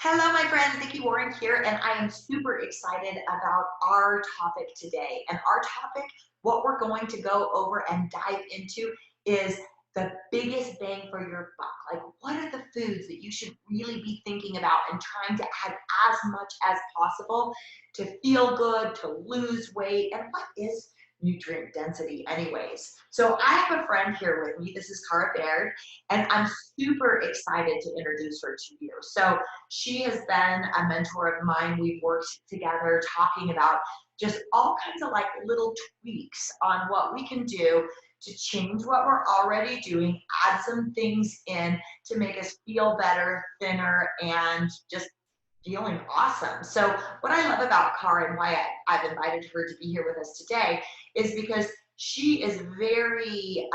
Hello, my friends. Nikki Warren here, and I am super excited about our topic today. And our topic, what we're going to go over and dive into, is the biggest bang for your buck. Like, what are the foods that you should really be thinking about and trying to add as much as possible to feel good, to lose weight, and what is nutrient density, anyways? So, I have a friend here with me. This is Cara Baird, and I'm super excited to introduce her to you. So, she has been a mentor of mine. We've worked together talking about just all kinds of like little tweaks on what we can do to change what we're already doing, add some things in to make us feel better, thinner, and just feeling awesome. So, what I love about Cara and why I've invited her to be here with us today is because she is very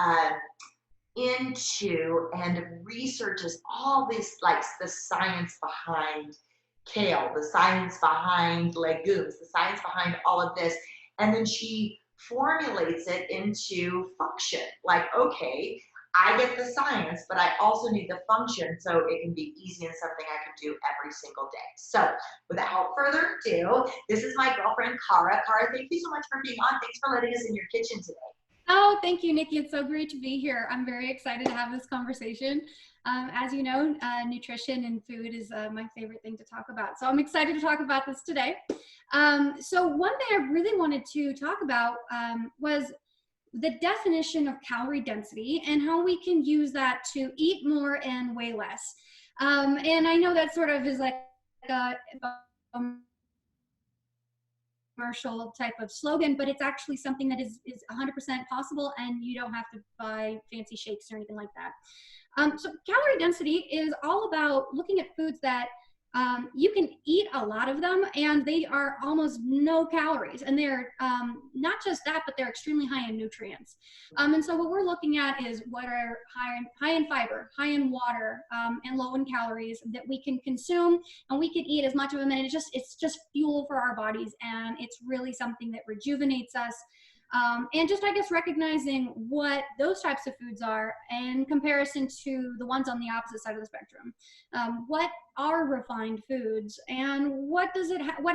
into and researches all this, like the science behind kale, the science behind legumes, the science behind all of this. And then she formulates it into function. Like, okay, I get the science, but I also need the function so it can be easy and something I can do every single day. So without further ado, this is my girlfriend, Cara. Cara, thank you so much for being on. Thanks for letting us in your kitchen today. Oh, thank you, Nikki. It's so great to be here. I'm very excited to have this conversation. As you know, nutrition and food is my favorite thing to talk about. So I'm excited to talk about this today. So one thing I really wanted to talk about was the definition of calorie density and how we can use that to eat more and weigh less. And I know that sort of is like a commercial type of slogan, but it's actually something that is 100% possible, and you don't have to buy fancy shakes or anything like that. So calorie density is all about looking at foods that you can eat a lot of them and they are almost no calories, and they're not just that, but they're extremely high in nutrients. And so what we're looking at is what are high in fiber, high in water, and low in calories that we can consume, and we can eat as much of them, and it's just fuel for our bodies, and it's really something that rejuvenates us. And just, I guess, recognizing what those types of foods are in comparison to the ones on the opposite side of the spectrum. What are refined foods, and what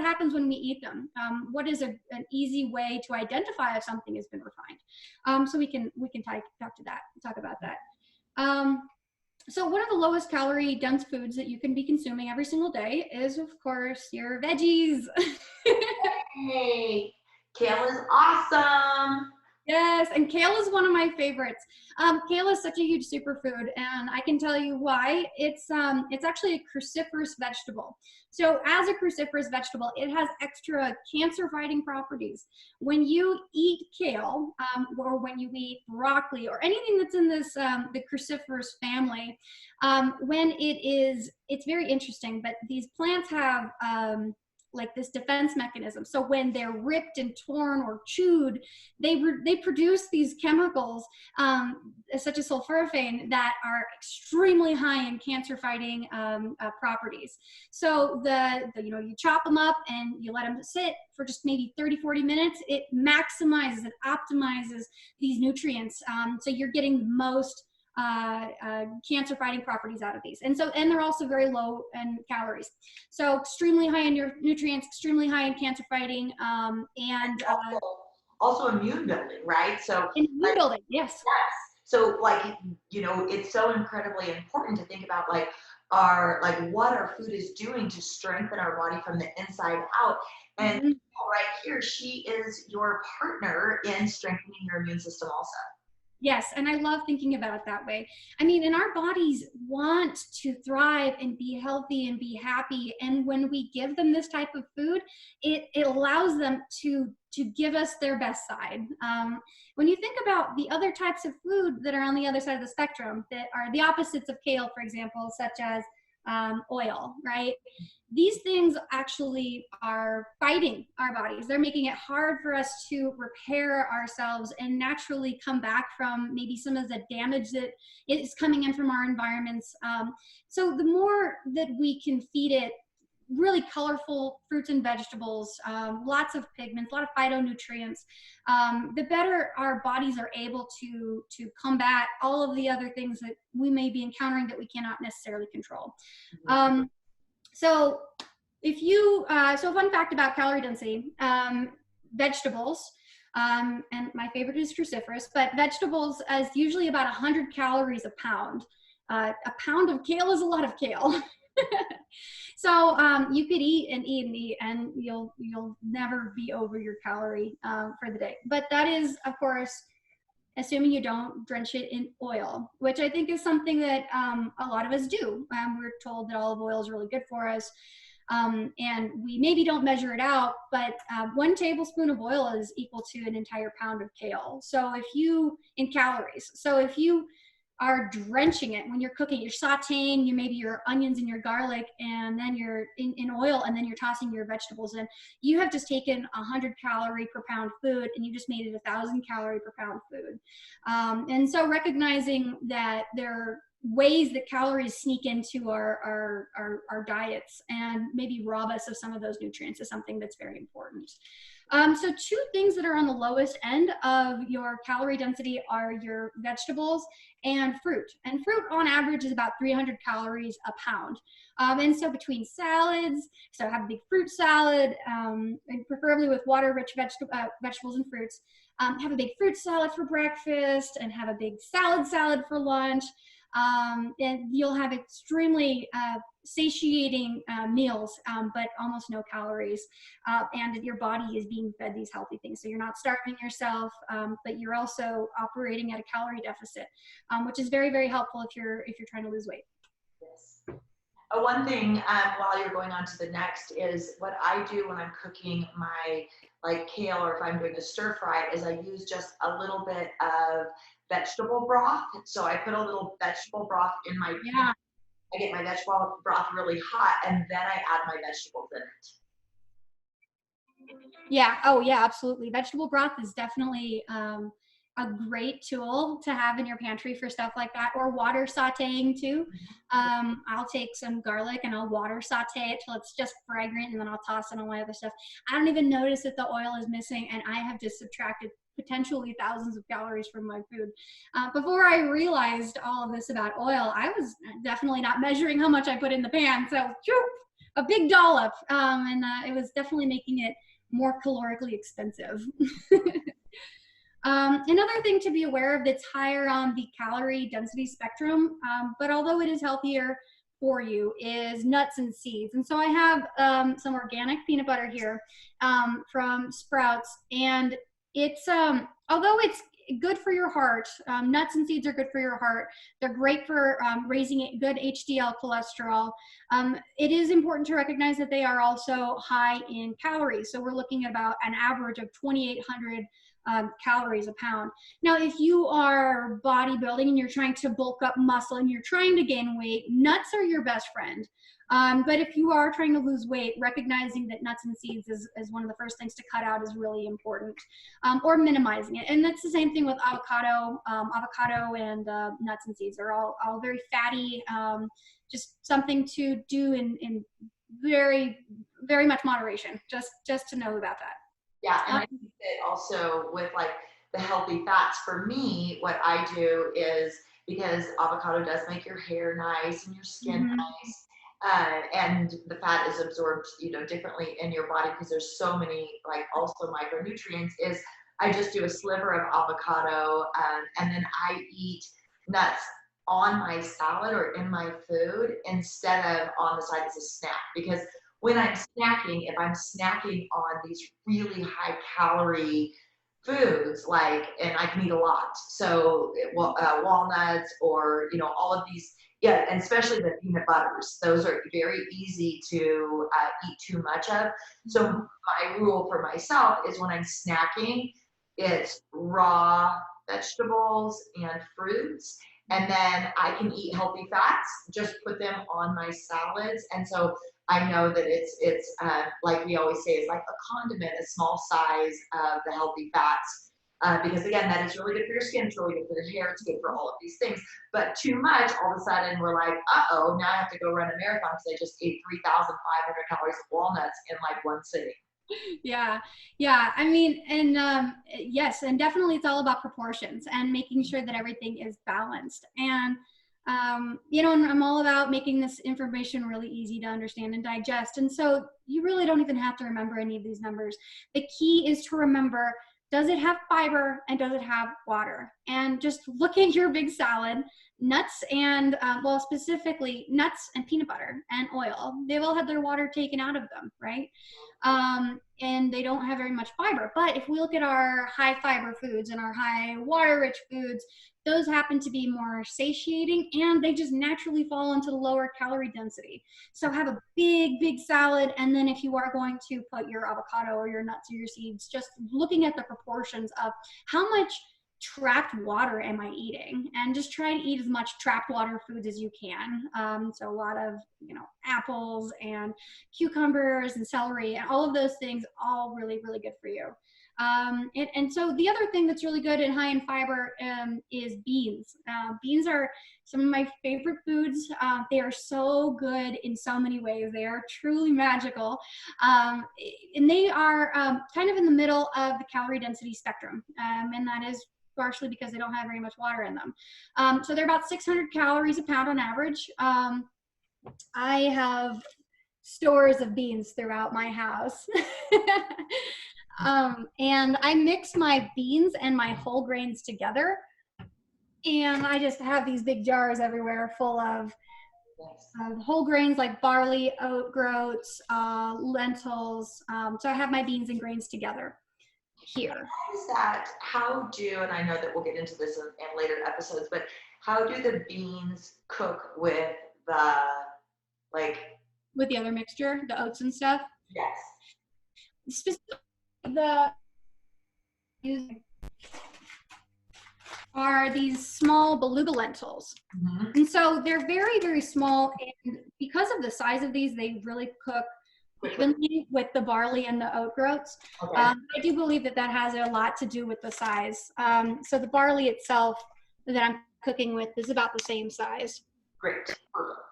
happens when we eat them? What is an easy way to identify if something has been refined? So we can talk about that. So one of the lowest calorie dense foods that you can be consuming every single day is, of course, your veggies. Hey, kale is awesome. Yes, and kale is one of my favorites. Kale is such a huge superfood, and I can tell you why. It's actually a cruciferous vegetable. So as a cruciferous vegetable, it has extra cancer-fighting properties. When you eat kale, or when you eat broccoli, or anything that's in this the cruciferous family, it's very interesting. But these plants have like this defense mechanism. So when they're ripped and torn or chewed, they produce these chemicals, such as sulforaphane, that are extremely high in cancer-fighting properties. So you chop them up and you let them sit for just maybe 30-40 minutes. It maximizes, it optimizes these nutrients. So you're getting the most cancer fighting properties out of these, and they're also very low in calories, so extremely high in your nutrients, extremely high in cancer fighting, and also immune building, right? So immune building, yes. So it's so incredibly important to think about what our food is doing to strengthen our body from the inside out. And right here, she is your partner in strengthening your immune system also. Yes, and I love thinking about it that way. I mean, and our bodies want to thrive and be healthy and be happy. And when we give them this type of food, it allows them to give us their best side. When you think about the other types of food that are on the other side of the spectrum, that are the opposites of kale, for example, such as oil, right? These things actually are fighting our bodies. They're making it hard for us to repair ourselves and naturally come back from maybe some of the damage that is coming in from our environments. So the more that we can feed it really colorful fruits and vegetables, lots of pigments, a lot of phytonutrients, the better our bodies are able to combat all of the other things that we may be encountering that we cannot necessarily control. So if you, so a fun fact about calorie density, vegetables, and my favorite is cruciferous, but vegetables is usually about 100 calories a pound. A pound of kale is a lot of kale. So you could eat and eat and eat, and you'll never be over your calorie for the day. But that is, of course, assuming you don't drench it in oil, which I think is something that a lot of us do. We're told that olive oil is really good for us. And we maybe don't measure it out, but 1 tablespoon of oil is equal to an entire pound of kale. So if you, in calories, so if you are drenching it when you're cooking, you're sauteing, you maybe your onions and your garlic, and then you're in oil, and then you're tossing your vegetables in, you have just taken 100 calorie per pound food, and you just made it 1,000 calorie per pound food. And so recognizing that there are ways that calories sneak into our diets and maybe rob us of some of those nutrients is something that's very important. So 2 things that are on the lowest end of your calorie density are your vegetables and fruit. And fruit on average is about 300 calories a pound. And so between salads, so have a big fruit salad, and preferably with water-rich vegetables and fruits. Have a big fruit salad for breakfast and have a big salad for lunch. And you'll have extremely satiating meals, but almost no calories. And your body is being fed these healthy things. So you're not starving yourself, but you're also operating at a calorie deficit, which is very, very helpful if you're trying to lose weight. Yes. One thing while you're going on to the next is what I do when I'm cooking my like kale, or if I'm doing a stir fry, is I use just a little bit of vegetable broth. So I put a little vegetable broth in my pan. I get my vegetable broth really hot, and then I add my vegetables in it. Yeah. Oh, yeah, absolutely. Vegetable broth is definitely a great tool to have in your pantry for stuff like that, or water sauteing too. I'll take some garlic and I'll water saute it till it's just fragrant, and then I'll toss in all my other stuff. I don't even notice that the oil is missing, and I have just subtracted potentially thousands of calories from my food. Before I realized all of this about oil, I was definitely not measuring how much I put in the pan. So a big dollop, and it was definitely making it more calorically expensive. Another thing to be aware of that's higher on the calorie density spectrum, but although it is healthier for you, is nuts and seeds. And so I have some organic peanut butter here from Sprouts, and it's although it's good for your heart, nuts and seeds are good for your heart. They're great for raising good HDL cholesterol. It is important to recognize that they are also high in calories. So we're looking at about an average of 2,800 calories a pound. Now, if you are bodybuilding and you're trying to bulk up muscle and you're trying to gain weight, nuts are your best friend. But if you are trying to lose weight, recognizing that nuts and seeds is one of the first things to cut out is really important, or minimizing it. And that's the same thing with avocado. Avocado and nuts and seeds are all very fatty, just something to do in very, very much moderation, just to know about that. Yeah, and I think that also with like the healthy fats, for me, what I do is, because avocado does make your hair nice and your skin nice, and the fat is absorbed, differently in your body because there's so many like also micronutrients, is I just do a sliver of avocado, and then I eat nuts on my salad or in my food instead of on the side as a snack. Because when I'm snacking, if I'm snacking on these really high calorie foods, and I can eat a lot, so walnuts, or all of these, yeah, and especially the peanut butters, those are very easy to eat too much of. So my rule for myself is when I'm snacking, it's raw vegetables and fruits, and then I can eat healthy fats, just put them on my salads. And so I know that it's like we always say, it's like a condiment, a small size of the healthy fats. Because again, that is really good for your skin, it's really good for your hair, it's good for all of these things. But too much, all of a sudden we're like, uh-oh, now I have to go run a marathon because I just ate 3,500 calories of walnuts in like one sitting. Yeah. I mean, and yes, and definitely it's all about proportions and making sure that everything is balanced. And You know, and I'm all about making this information really easy to understand and digest. And so you really don't even have to remember any of these numbers. The key is to remember, does it have fiber and does it have water? And just look at your big salad, nuts and, well, specifically nuts and peanut butter and oil. They've all had their water taken out of them, right? And they don't have very much fiber. But if we look at our high fiber foods and our high water rich foods, those happen to be more satiating and they just naturally fall into the lower calorie density. So have a big salad, and then if you are going to put your avocado or your nuts or your seeds, just looking at the proportions of how much trapped water am I eating, and just try to eat as much trapped water foods as you can. So a lot of, you know, apples and cucumbers and celery and all of those things, all really good for you. And so the other thing that's really good and high in fiber is beans. Beans are some of my favorite foods. They are so good in so many ways. They are truly magical. And they are kind of in the middle of the calorie density spectrum. And that is partially because they don't have very much water in them. So they're about 600 calories a pound on average. I have stores of beans throughout my house. And I mix my beans and my whole grains together, and I just have these big jars everywhere full of whole grains like barley, oat groats, lentils. So I have my beans and grains together here. How is that? How do, and I know that we'll get into this in later episodes, but how do the beans cook with the, like, with the other mixture, the oats and stuff? Yes. Specifically, the are these small beluga lentils. And so they're very small, and because of the size of these, they really cook evenly with the barley and the oat groats. Okay. I do believe that that has a lot to do with the size. So the barley itself that I'm cooking with is about the same size. Great.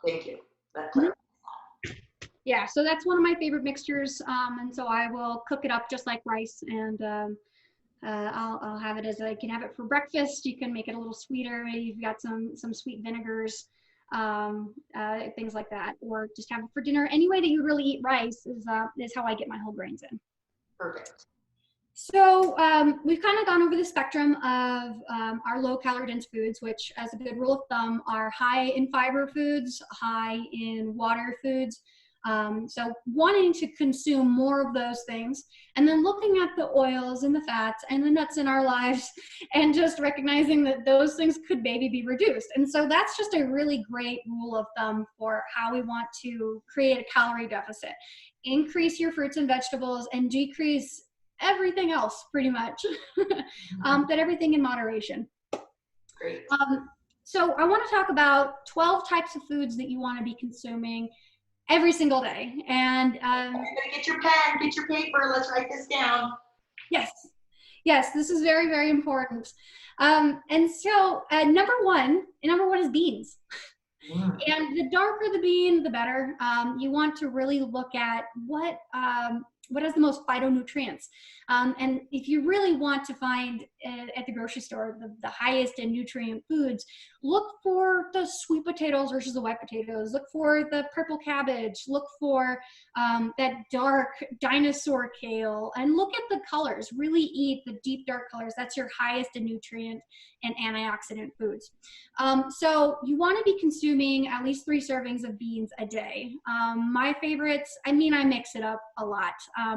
Thank you. That's clear. Yeah, so that's one of my favorite mixtures, and so I will cook it up just like rice, and I'll have it as I can have it for breakfast. You can make it a little sweeter. Maybe you've got some sweet vinegars, things like that, or just have it for dinner. Any way that you really eat rice is how I get my whole grains in. Perfect. So we've kind of gone over the spectrum of our low calorie dense foods, which as a good rule of thumb are high in fiber foods, high in water foods. So wanting to consume more of those things, and then looking at the oils and the fats and the nuts in our lives, and just recognizing that those things could maybe be reduced. And so that's just a really great rule of thumb for how we want to create a calorie deficit. Increase your fruits and vegetables and decrease everything else pretty much, but everything in moderation. Great. So I want to talk about 12 types of foods that you want to be consuming every single day. And get your pen, get your paper, let's write this down. Yes, this is very important. And so number one is beans. And the darker the bean, the better. You want to really look at what has the most phytonutrients. And if you really want to find at the grocery store the highest in nutrient foods, look for the sweet potatoes versus the white potatoes. Look for the purple cabbage. Look for that dark dinosaur kale. And look at the colors. Really eat the deep dark colors. That's your highest in nutrient and antioxidant foods. So you want to be consuming at least 3 servings of beans a day. My favorites, I mix it up a lot,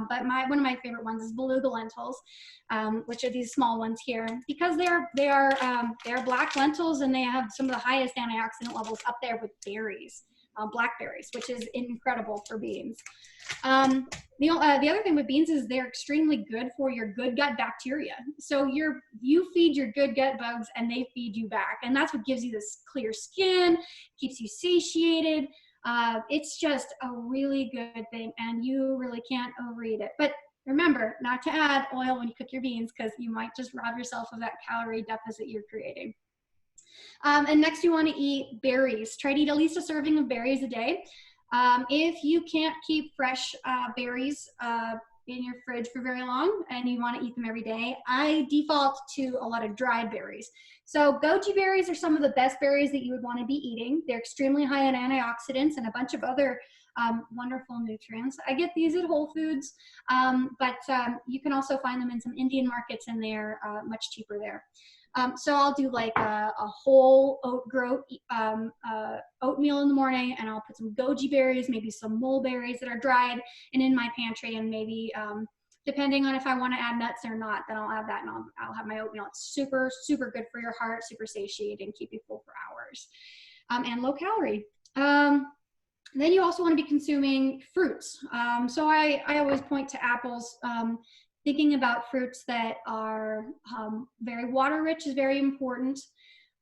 but one of my favorite ones is beluga lentils, which are these small ones here, because they are black lentils, and they have some of the highest antioxidant levels up there with berries, blackberries, which is incredible for beans. The other thing with beans is they're extremely good for your good gut bacteria. So you feed your good gut bugs and they feed you back. And that's what gives you this clear skin, keeps you satiated. It's just a really good thing, and you really can't overeat it. But remember not to add oil when you cook your beans, because you might just rob yourself of that calorie deficit you're creating. And next, you want to eat berries. Try to eat at least a serving of berries a day. If you can't keep fresh berries, in your fridge for very long and you want to eat them every day, I default to a lot of dried berries. So goji berries are some of the best berries that you would want to be eating. They're extremely high in antioxidants and a bunch of other wonderful nutrients. I get these at Whole Foods, but you can also find them in some Indian markets, and they're much cheaper there. So I'll do like a whole oatmeal in the morning, and I'll put some goji berries, maybe some mulberries that are dried and in my pantry, and maybe depending on if I want to add nuts or not, then I'll add that, and I'll have my oatmeal. It's super, super good for your heart, super satiating, keep you full for hours, and low calorie. Then you also want to be consuming fruits. So I always point to apples. Thinking about fruits that are very water rich is very important.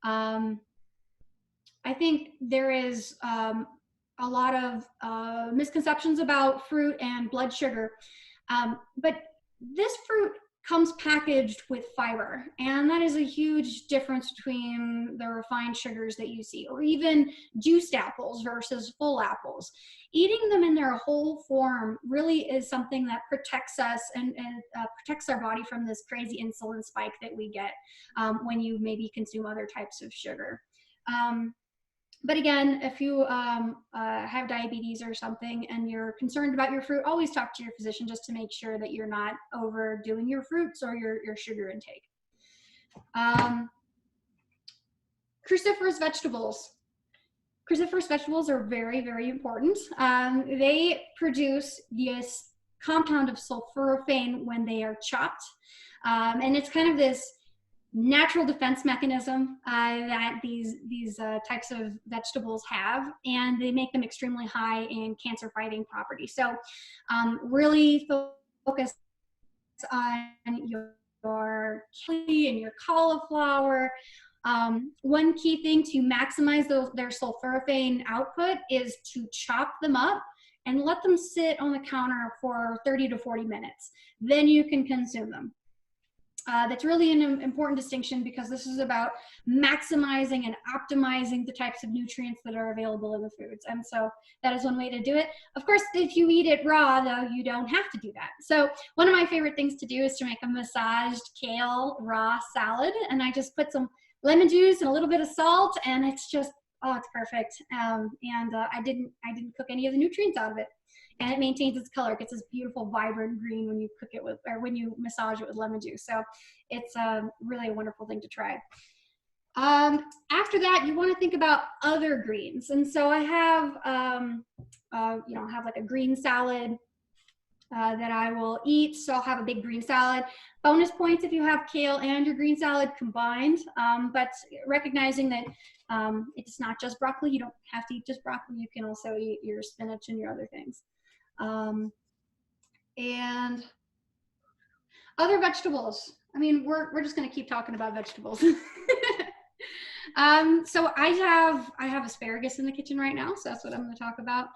I think there is a lot of misconceptions about fruit and blood sugar, but this fruit comes packaged with fiber, and that is a huge difference between the refined sugars that you see, or even juiced apples versus full apples. Eating them in their whole form really is something that protects us and protects our body from this crazy insulin spike that we get when you maybe consume other types of sugar. But again, if you have diabetes or something and you're concerned about your fruit, always talk to your physician just to make sure that you're not overdoing your fruits or your sugar intake. Cruciferous vegetables. Cruciferous vegetables are very, very important. They produce this compound of sulforaphane when they are chopped. And it's kind of this natural defense mechanism that these types of vegetables have, and they make them extremely high in cancer fighting properties. So really focus on your chili and your cauliflower. One key thing to maximize their sulforaphane output is to chop them up and let them sit on the counter for 30 to 40 minutes. Then you can consume them. That's really an important distinction, because this is about maximizing and optimizing the types of nutrients that are available in the foods. And so that is one way to do it. Of course, if you eat it raw, though, you don't have to do that. So one of my favorite things to do is to make a massaged kale raw salad. And I just put some lemon juice and a little bit of salt, and it's just, oh, it's perfect. I didn't cook any of the nutrients out of it. And it maintains its color. It gets this beautiful, vibrant green when you cook it with, or when you massage it with lemon juice. So it's really a wonderful thing to try. After that, you want to think about other greens. And so I have, have like a green salad that I will eat. So I'll have a big green salad. Bonus points if you have kale and your green salad combined, but recognizing that it's not just broccoli. You don't have to eat just broccoli. You can also eat your spinach and your other things. And other vegetables. I mean, we're just going to keep talking about vegetables. So I have asparagus in the kitchen right now, so that's what I'm going to talk about.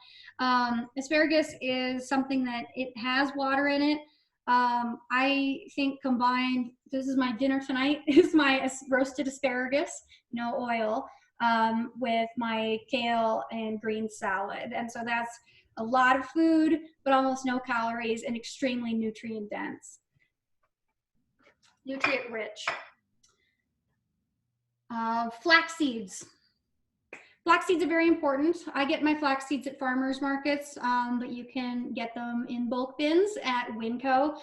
Asparagus is something that it has water in it. I think combined, this is my dinner tonight, is my roasted asparagus, no oil, with my kale and green salad. And so that's a lot of food, but almost no calories, and extremely nutrient dense. Nutrient rich. Flax seeds. Flax seeds are very important. I get my flax seeds at farmers markets, but you can get them in bulk bins at Winco,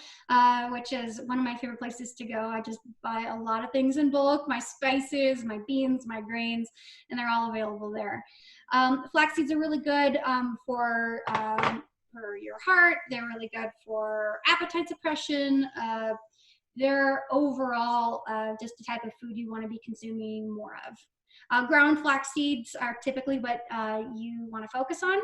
which is one of my favorite places to go. I just buy a lot of things in bulk, my spices, my beans, my grains, and they're all available there. Flax seeds are really good for your heart. They're really good for appetite suppression. They're overall just the type of food you want to be consuming more of. Ground flax seeds are typically what you want to focus on.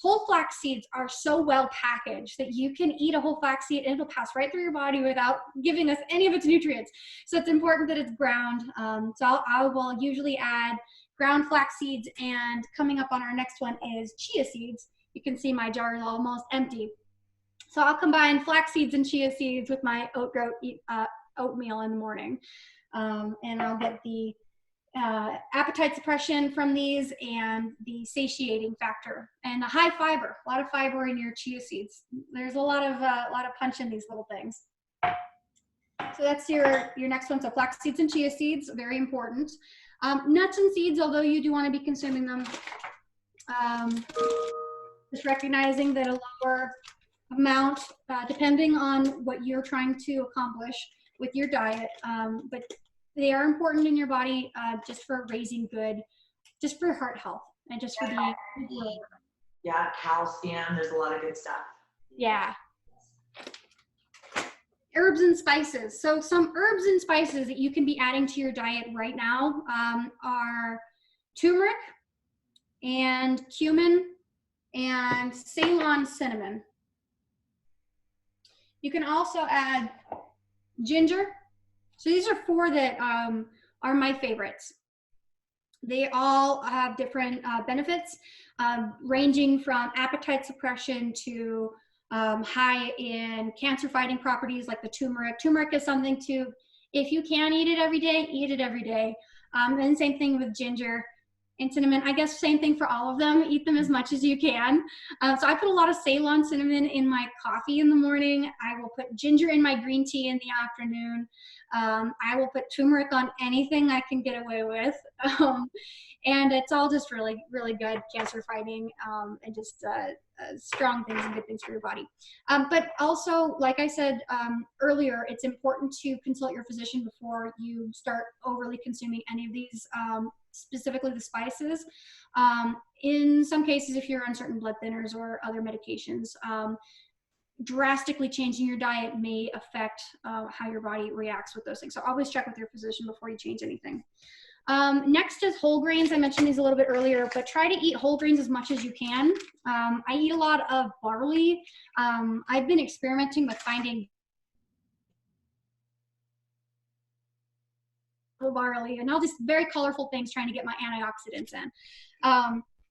Whole flax seeds are so well packaged that you can eat a whole flax seed and it'll pass right through your body without giving us any of its nutrients. So it's important that it's ground. So I will usually add ground flax seeds, and coming up on our next one is chia seeds. You can see my jar is almost empty. So I'll combine flax seeds and chia seeds with my oatmeal in the morning. And I'll get the appetite suppression from these, and the satiating factor, and a high fiber, a lot of fiber in your chia seeds. There's a lot of punch in these little things. So that's your next one. So flax seeds and chia seeds, very important. Nuts and seeds, although you do want to be consuming them, just recognizing that a lower amount, depending on what you're trying to accomplish with your diet, but they are important in your body, just for raising good, just for heart health, and just for being. Yeah, calcium, there's a lot of good stuff. Yeah. Herbs and spices. So some herbs and spices that you can be adding to your diet right now are turmeric and cumin and Ceylon cinnamon. You can also add ginger. So these are 4 that are my favorites. They all have different benefits, ranging from appetite suppression to high in cancer fighting properties, like the turmeric. Turmeric is something to, if you can eat it every day, eat it every day. And same thing with ginger and cinnamon. I guess same thing for all of them. Eat them as much as you can. So I put a lot of Ceylon cinnamon in my coffee in the morning. I will put ginger in my green tea in the afternoon. I will put turmeric on anything I can get away with. And it's all just really, really good cancer fighting, and just strong things and good things for your body. But also, like I said earlier, it's important to consult your physician before you start overly consuming any of these, specifically the spices. In some cases, if you're on certain blood thinners or other medications, drastically changing your diet may affect how your body reacts with those things. So always check with your physician before you change anything. Next is whole grains. I mentioned these a little bit earlier, but try to eat whole grains as much as you can. I eat a lot of barley. I've been experimenting with finding barley and all these very colorful things, trying to get my antioxidants in.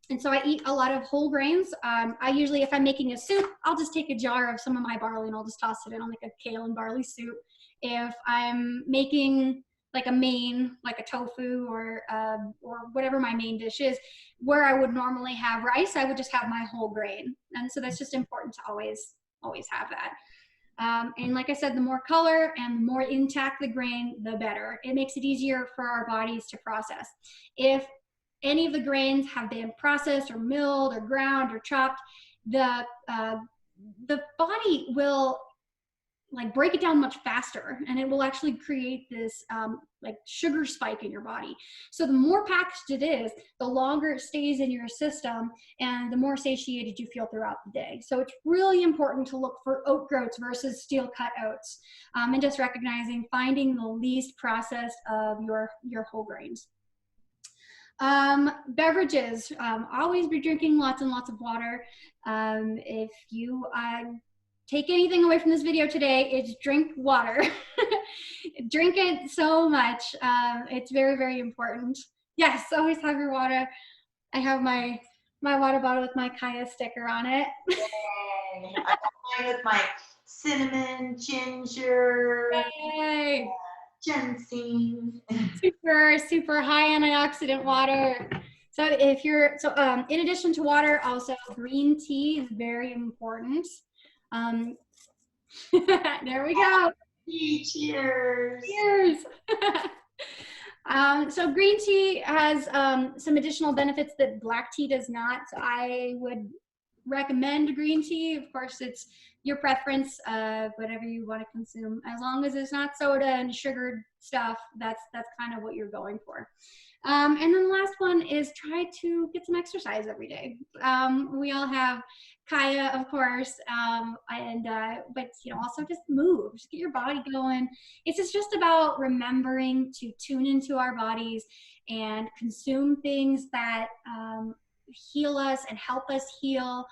And so I eat a lot of whole grains. I usually, if I'm making a soup, I'll just take a jar of some of my barley and I'll just toss it in. I'll make a kale and barley soup. If I'm making like a main, like a tofu or whatever my main dish is, where I would normally have rice, I would just have my whole grain. And so that's just important to always have that. And like I said, the more color and the more intact the grain, the better. It makes it easier for our bodies to process. If any of the grains have been processed or milled or ground or chopped, the body will like break it down much faster, and it will actually create this like sugar spike in your body. So the more packaged it is, the longer it stays in your system and the more satiated you feel throughout the day. So it's really important to look for oat groats versus steel cut oats, and just recognizing finding the least processed of your whole grains. Beverages, always be drinking lots and lots of water. If you take anything away from this video today, it's drink water. Drink it so much. It's very, very important. Yes, always have your water. I have my water bottle with my Kaya sticker on it. Yay. I got mine with my cinnamon, ginger, Yay. ginseng. Super, super high antioxidant water. So if you're, in addition to water, also green tea is very important. There we go. Cheers. Cheers. So green tea has some additional benefits that black tea does not. So I would recommend green tea. Of course, it's your preference, whatever you want to consume. As long as it's not soda and sugared stuff, that's kind of what you're going for. And then the last one is try to get some exercise every day. We all have Kaya, of course, but also just move, just get your body going. It's just about remembering to tune into our bodies and consume things that heal us and help us heal,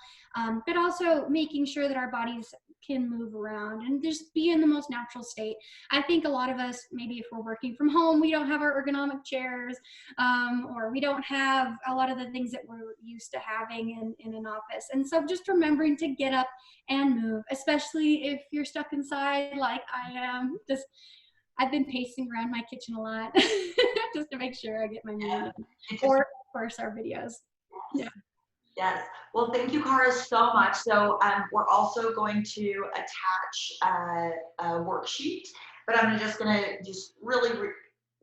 but also making sure that our bodies can move around and just be in the most natural state. I think a lot of us, maybe if we're working from home, we don't have our ergonomic chairs, or we don't have a lot of the things that we're used to having in an office. And so just remembering to get up and move, especially if you're stuck inside like I am. I've been pacing around my kitchen a lot. just to make sure I get my meat Yeah. in. Or, of course, our videos. Yeah. Yes. Well, thank you, Cara, so much. So we're also going to attach a worksheet, but I'm just going to really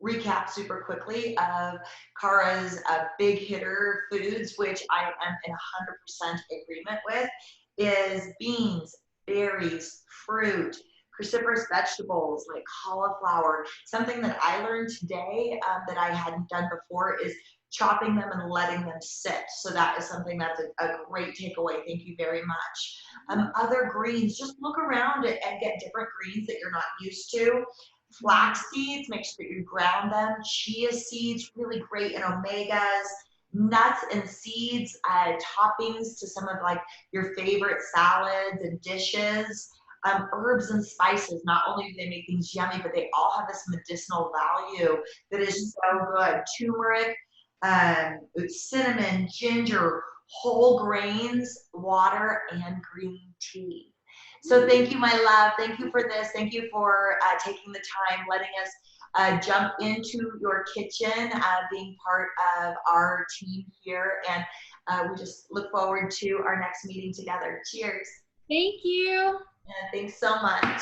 recap super quickly of Cara's big hitter foods, which I am in 100% agreement with, is beans, berries, fruit, cruciferous vegetables like cauliflower. Something that I learned today that I hadn't done before is chopping them and letting them sit. So that is something that's a great takeaway. Thank you very much. Other greens, just look around it and get different greens that you're not used to. Flax seeds, make sure that you ground them. Chia seeds, really great in omegas. Nuts and seeds, toppings to some of like your favorite salads and dishes. Herbs and spices, not only do they make things yummy, but they all have this medicinal value that is so good. Turmeric, cinnamon, ginger, whole grains, water, and green tea. So thank you, my love. Thank you for this. Thank you for taking the time, letting us jump into your kitchen, being part of our team here. And we just look forward to our next meeting together. Cheers. Thank you. Yeah, thanks so much.